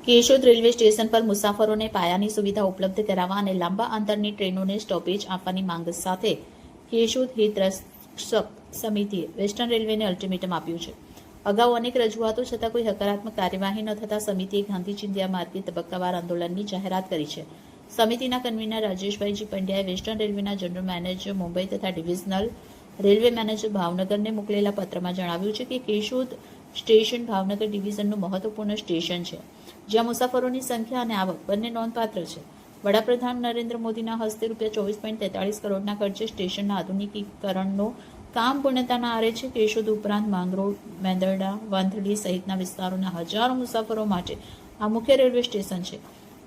Keshod railway station પર મુસાફરોને પાયાની સુવિધા ઉપલબ્ધ કરાવવા અને લાંબા અંતરની ટ્રેનોને સ્ટોપેજ આપવાની માંગ સાથે કેશોદ હિતરક્ષક સમિતિએ વેસ્ટર્ન રેલવેને અલ્ટિમેટમ આપ્યું છે. અગાઉ અનેક રજૂઆતો છતાં કોઈ હકારાત્મક કાર્યવાહી ન થતાં સમિતિએ ગાંધી ચિંધ્યા માર્ગે તબક્કાવાર આંદોલનની જાહેરાત કરી છે. સમિતિના કન્વીનર રાજેશભાઈજી પંડ્યાએ વેસ્ટર્ન રેલવેના જનરલ મેનેજર મુંબઈ તથા ડિવિઝનલ રેલવે મેનેજર ભાવનગરને મોકલેલા પત્રમાં જણાવ્યું છે કે કેશોદ સ્ટેશન ભાવનગર ડિવિઝનનું મહત્વપૂર્ણ સ્ટેશન છે, જ્યાં મુસાફરોની સંખ્યા અને આવક બંને નોંધપાત્ર છે. વડાપ્રધાન નરેન્દ્ર મોદીના હસ્તે ₹24.43 કરોડના ખર્ચે સ્ટેશનના આધુનિકીકરણનું કામ પૂર્ણતાના આરે છે. કેશોદ ઉપરાંત માંગરોળ, મેંદરડા, વંથલી સહિતના વિસ્તારોના હજારો મુસાફરો માટે આ મુખ્ય રેલવે સ્ટેશન છે.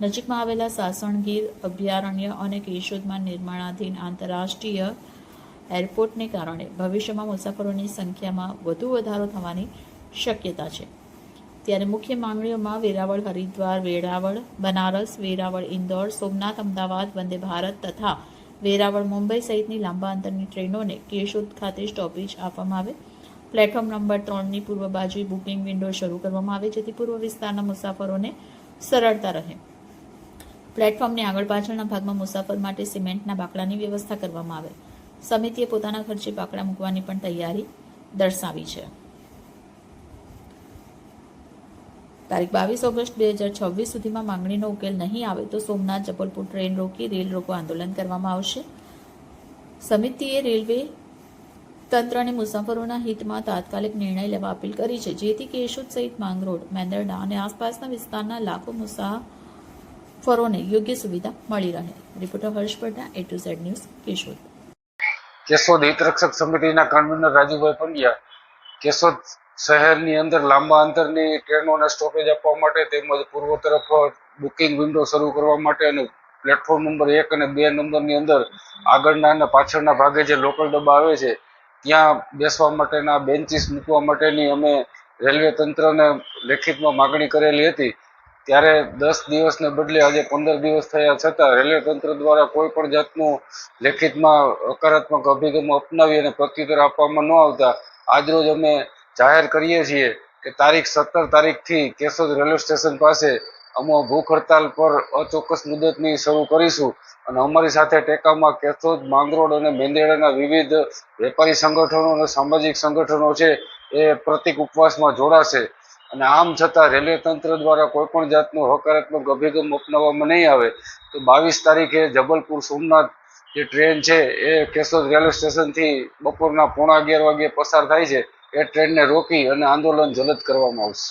નજીકમાં આવેલા સાસણગીર અભયારણ્ય અને કેશોદમાં નિર્માણાધીન આંતરરાષ્ટ્રીય એરપોર્ટને કારણે ભવિષ્યમાં મુસાફરોની સંખ્યામાં વધુ વધારો થવાની શક્યતા છે. ત્યારે મુખ્ય માંગણીઓમાં વેરાવળ હરિદ્વાર, વેરાવળ બનારસ, વેરાવળ ઇન્દોર, સોમનાથ અમદાવાદ વંદે ભારત તથા વેરાવળ મુંબઈ સહિતની લાંબા અંતરની ટ્રેનોને કેશોદ ખાતે સ્ટોપેજ આપવામાં આવે. પ્લેટફોર્મ નંબર 3ની પૂર્વ બાજુએ બુકિંગ વિન્ડો શરૂ કરવામાં આવે, જેથી પૂર્વ વિસ્તારના મુસાફરોને સરળતા રહે. પ્લેટફોર્મની આગળ પાછળના ભાગમાં મુસાફર માટે સિમેન્ટના બાકડાની વ્યવસ્થા કરવામાં આવે. સમિતિએ પોતાના ખર્ચે બાકડા મૂકવાની પણ તૈયારી દર્શાવી છે. તારીખ 22 ઓગસ્ટ 2026 સુધીમાં માંગણીનો ઉકેલ નહીં આવે તો સોમનાથ જબલપુર ટ્રેન રોકી રેલ રોકો આંદોલન કરવામાં આવશે. સમિતિએ રેલવે તંત્રને મુસાફરોના હિતમાં તાત્કાલિક નિર્ણય લેવા અપીલ કરી છે, જેથી કેશોદ સહિત માંગરોળ, મેંદરડા અને આસપાસના વિસ્તારના લાખો મુસાફરોને યોગ્ય સુવિધા મળી રહે. Reporter Harsh Patel, A to Z news, Keshod. Keshod હિતરક્ષક સમિતિના કન્વીનર રાજુભાઈ પંડ્યા કેશોદ શહેરની અંદર લાંબા અંતરની ટ્રેનોને સ્ટોપેજ આપવા માટે તેમજ પૂર્વ તરફ બુકિંગ વિન્ડો શરૂ કરવા માટે અને પ્લેટફોર્મ નંબર 1 અને 2 નંબરની અંદર આગળના અને પાછળના ભાગે જે લોકલ ડબ્બા આવે છે ત્યાં બેસવા માટેના બેન્ચીસ મૂકવા માટેની અમે રેલવે તંત્રને લેખિતમાં માગણી કરેલી હતી. ત્યારે 10 દિવસને બદલે આજે 15 દિવસ થયા છતાં રેલવે તંત્ર દ્વારા કોઈ પણ જાતનું લેખિતમાં હકારાત્મક અભિગમ અપનાવી અને પ્રત્યુત્તર આપવામાં ન આવતા આજરોજ અમે જાહેર કરીએ છીએ કે તારીખ 17 તારીખથી કેશોદ રેલવે સ્ટેશન પાસે અમે ભૂખ હડતાલ પર અચોક્કસ મુદતની શરૂ કરીશું અને અમારી સાથે ટેકામાં કેશોદ, માંગરોળ અને મેંદરડાના વિવિધ વેપારી સંગઠનો અને સામાજિક સંગઠનો છે એ પ્રતિક ઉપવાસમાં જોડાશે. અને આમ છતાં રેલવે તંત્ર દ્વારા કોઈ પણ જાતનો હકારાત્મક અભિગમ અપનાવવામાં નહીં આવે તો 22 તારીખે જબલપુર સોમનાથ જે ટ્રેન છે એ કેશોદ રેલવે સ્ટેશનથી બપોરના 11:15 વાગ્યે પસાર થાય છે એ ટ્રેનને રોકી અને આંદોલન જલદ કરવામાં આવશે.